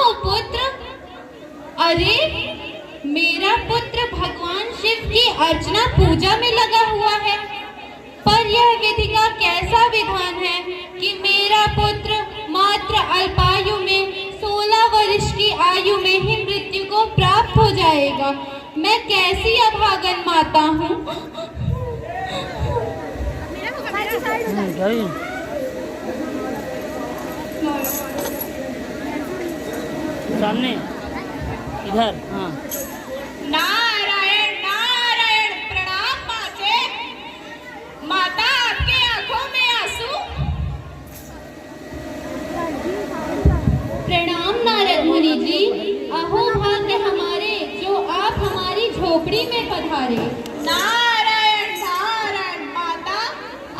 हो पुत्र? अरे मेरा पुत्र भगवान शिव की अर्चना पूजा में लगा हुआ है, पर यह विधि का कैसा विधान है कि मेरा पुत्र मात्र अल्पायु में 16 वर्ष की आयु में ही मृत्यु को प्राप्त हो जाएगा। मैं कैसी अभागन माता हूँ। सामने इधर। हाँ, नारायण नारायण। प्रणाम माते। माता आपके आंखों में आंसू। प्रणाम नारद मुनि जी। अहो भाग्य हमारे जो आप हमारी झोपड़ी में पधारे। नारायण नारायण। माता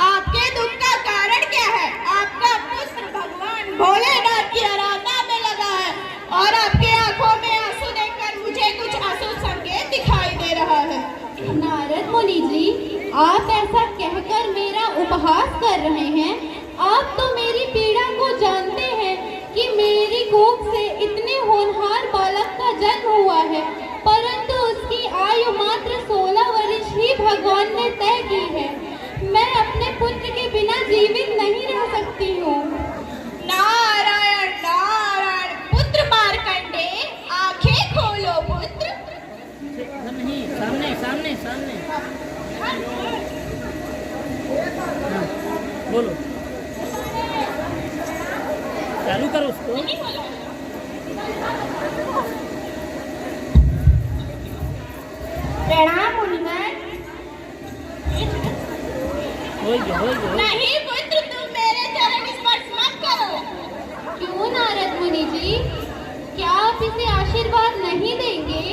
आपके दुख का कारण क्या है? आपका पुत्र भगवान भोलेनाथ की आराधना में लगा है और आपके आंखों में आंसू देखकर मुझे कुछ अशुभ संकेत दिखाई दे रहा है। नारद मुनि जी, आप ऐसा कहकर मेरा उपहास कर रहे हैं। आप तो मेरी पीड़ा को जानते हैं कि मेरी कोख से इतने होनहार बालक का जन्म हुआ है, परंतु उसकी आयु मात्र 16 वर्ष ही भगवान ने तय की है। मैं अपने पुत्र के बिना जीवित नहीं रह सकती हूँ। नारायण नारायण। पुत्र मार्कंडे, आंखें खोलो पुत्र। नहीं, सामने सामने सामने। हाँ, बोलो, चालू करो उसको। प्रणाम मुनिवर। नहीं पुत्र, तुम मेरे चरण स्पर्श मत करो। क्यों नारद मुनि जी, क्या आप इसे आशीर्वाद नहीं देंगे?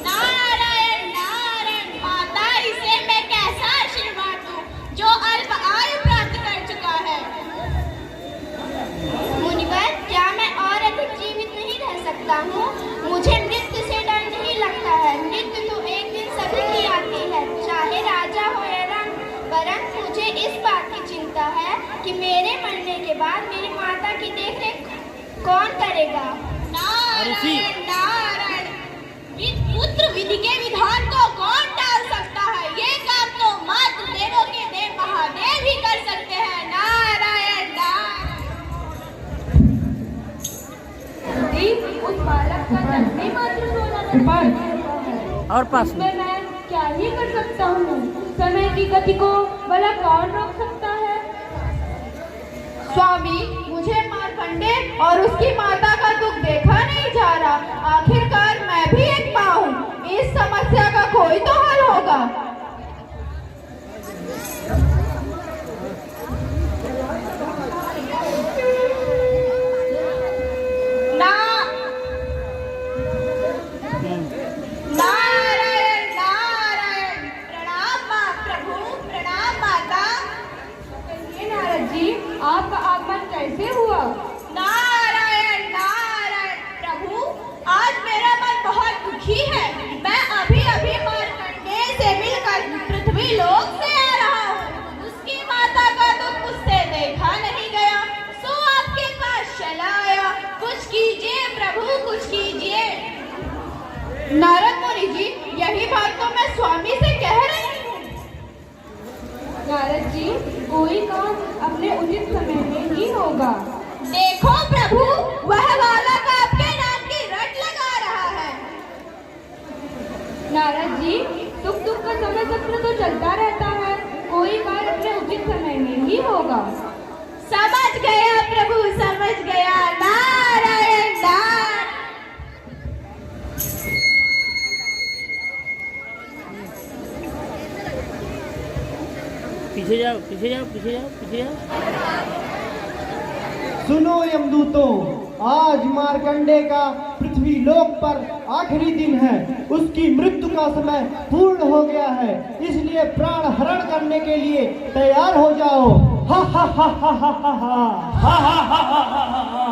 नारायण नारायण। माता, इसे मैं कैसा आशीर्वाद दूं जो अल्प आयु प्राप्त कर चुका है? मुनिवर, क्या मैं और अधिक जीवित नहीं रह सकता हूँ? मुझे मृत्यु से डर नहीं लगता है। मृत्यु तो एक दिन सभी की आती है, चाहे राजा हो या रंग। परंतु मुझे इस बात की चिंता है कि मेरे मरने के बाद मेरी माता की देखरेख कौन करेगा? नारायण नारायण। पुत्र विधि के विधान को कौन टाल सकता है? ये काम तो मात्र देवों के देव महादेव ही कर सकते हैं। नारायण नारायण। उस बालक का जन्म ही मात्र 16 और पास में मैं क्या ही कर सकता हूँ? समय की गति को भला कौन रोक सकता है? स्वामी, मुझे मार्कंडे और उसकी माता का दुख देखा नहीं जा रहा। आखिरकार मैं भी एक माँ हूँ। इस समस्या का कोई तो हल होगा। नारायण नारायण। प्रणाम माँ। प्रभु प्रणाम माता। नारद जी, आपका आगमन कैसे हुआ? नारायण नारायण। प्रभु, आज मेरा मन बहुत दुखी है। मैं अभी अभी मार्कंडे से मिलकर पृथ्वी लोक से आ रहा हूँ। उसकी माता का दुख मुझसे देखा नहीं गया, सो आपके पास चला आया। कुछ कीजिए प्रभु, कुछ कीजिए। नारद मुनि जी, यही बात तो मैं स्वामी से कह रही हूँ। नारद जी, कोई काम अपने उचित समय में ही होगा। देखो प्रभु, वह बालक आपके नाम की रट लगा रहा है। नारद जी, सुख दुख का समय चक्र तो चलता रहता है। कोई कार्य अपने उचित समय में ही होगा। समझ गया प्रभु, समझ गया। नारायण नारायण। पीछे जाओ, पीछे जाओ, पीछे जाओ, पीछे जाओ। सुनो यमदूतों, आज मार्कंडे का पृथ्वी लोक पर आखिरी दिन है। उसकी मृत्यु का समय पूर्ण हो गया है, इसलिए प्राण हरण करने के लिए तैयार हो जाओ। हा हा हा हा हा हा हा हा हा हा।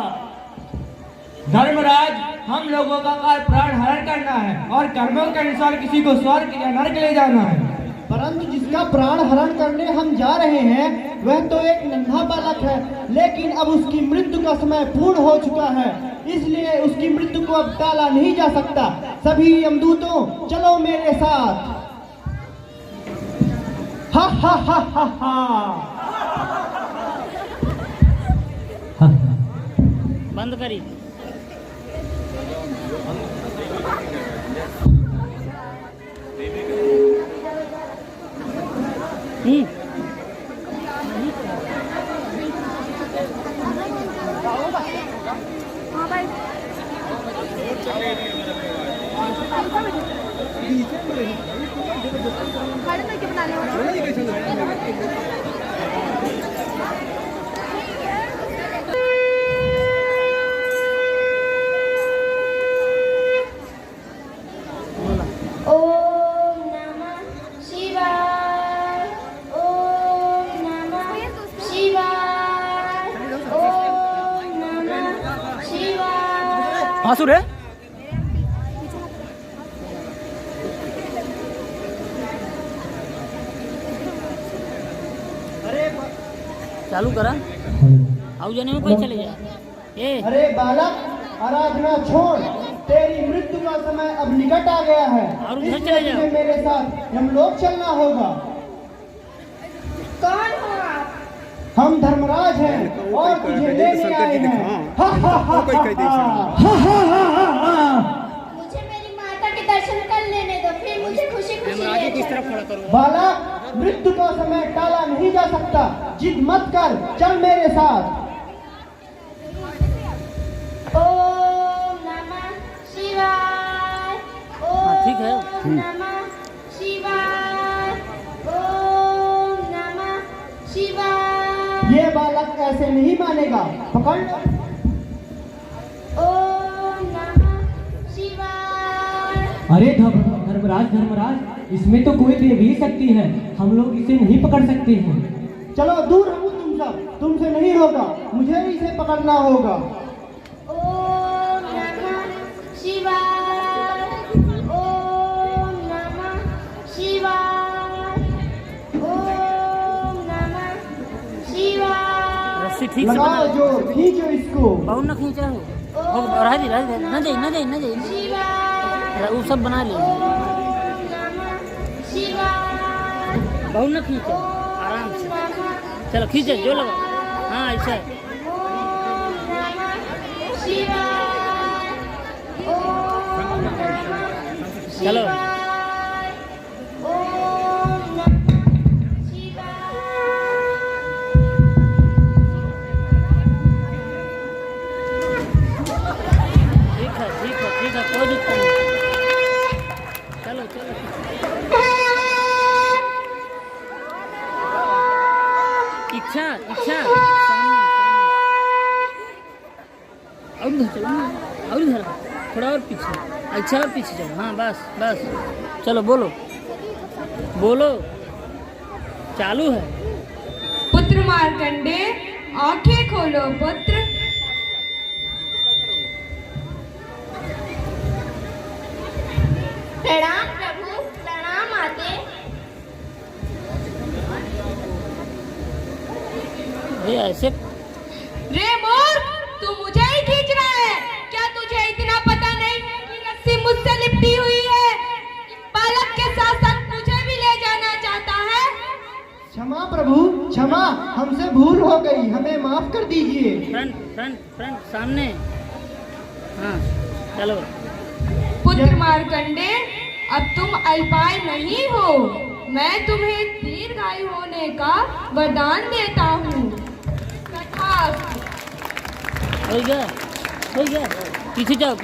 धर्मराज, हम लोगों का कार्य प्राण हरण करना है और कर्मों के अनुसार किसी को स्वर्ग या नरक ले जाना है। परंतु जिसका प्राण हरण करने हम जा रहे हैं वह तो एक नन्हा बालक है, लेकिन अब उसकी मृत्यु का समय पूर्ण हो चुका है, इसलिए उसकी मृत्यु को अब टाला नहीं जा सकता। सभी यमदूतों चलो मेरे साथ। हा हा हा हा हा। बंद करी। ओम नमः शिवाय, ओम नमः शिवाय, ओम नमः शिवाय। आंसू रे। चालू करा। आओ जाने में कोई चले जा। ए अरे बालक, आराधना छोड़, तेरी मृत्यु का समय अब निकट आ गया है, और उधर इसलिए चले जाओ। तुझे मेरे साथ यमलोक चलना होगा। कौन हो आप? हम धर्मराज हैं और तुझे लेने आए हैं। हा हा हा हा। मुझे मेरी माता के दर्शन कर लेने दो, फिर मुझे खुशी खुशी ले किस जाओ। तरफ खड़ा करूँ? बालक, मृत्यु का समय टाला नहीं जा सकता, जिद मत कर, चल मेरे साथ। ओम नमः शिवाय, ठीक है। ओम नमः शिवाय, ओम नमः शिवाय। ये बालक ऐसे नहीं मानेगा, पकड़ लो। ओम नमः शिवाय। अरे धर्मराज, इसमें तो कोई देवी शक्ति है, हम लोग इसे नहीं पकड़ सकते हैं। चलो दूर रहो तुम सब, तुमसे नहीं होगा, मुझे इसे पकड़ना होगा। ओम नमः शिवाय, ओम नमः शिवाय, ओम नमः शिवाय। रस्सी ठीक से लगाओ बना। जोर, खींचो इसको। बहुत न खींचा हो। रह दे न जाए। शिवाय, वो सब बना ले। ओम नमः शिवाय, बहुत न खींचो, आराम से। नमः चलो खींचे, जो लगा। हाँ ऐसा है। ओम नमः शिवाय, ओम नमः चलो। शिवाय, ओम नमः शिवाय। ठीक है, कोई दिक्कत नहीं। चलो। इच्छा सामने। और इधर थोड़ा और पीछे। अच्छा और पीछे जाओ। हाँ बस। चलो बोलो। चालू है। पुत्र मार्कंडे, आंखें खोलो पुत्र। प्रणाम प्रभु, प्रणाम माते। ये ऐसे रे मोर, तू मुझे ही खींच रहा है क्या? तुझे इतना पता नहीं है कि रस्सी मुझसे लिपटी हुई है? बालक के साथ साथ मुझे भी ले जाना चाहता है। क्षमा प्रभु, क्षमा, हमसे भूल हो गई, हमें माफ कर दीजिए। फ्रंट सामने। हाँ चलो। पुत्र मार्कंडे, अब तुम अल्पाय नहीं हो, मैं तुम्हें दीर्घायु होने का वरदान देता हूँ। हो गया। पीछे जाओ।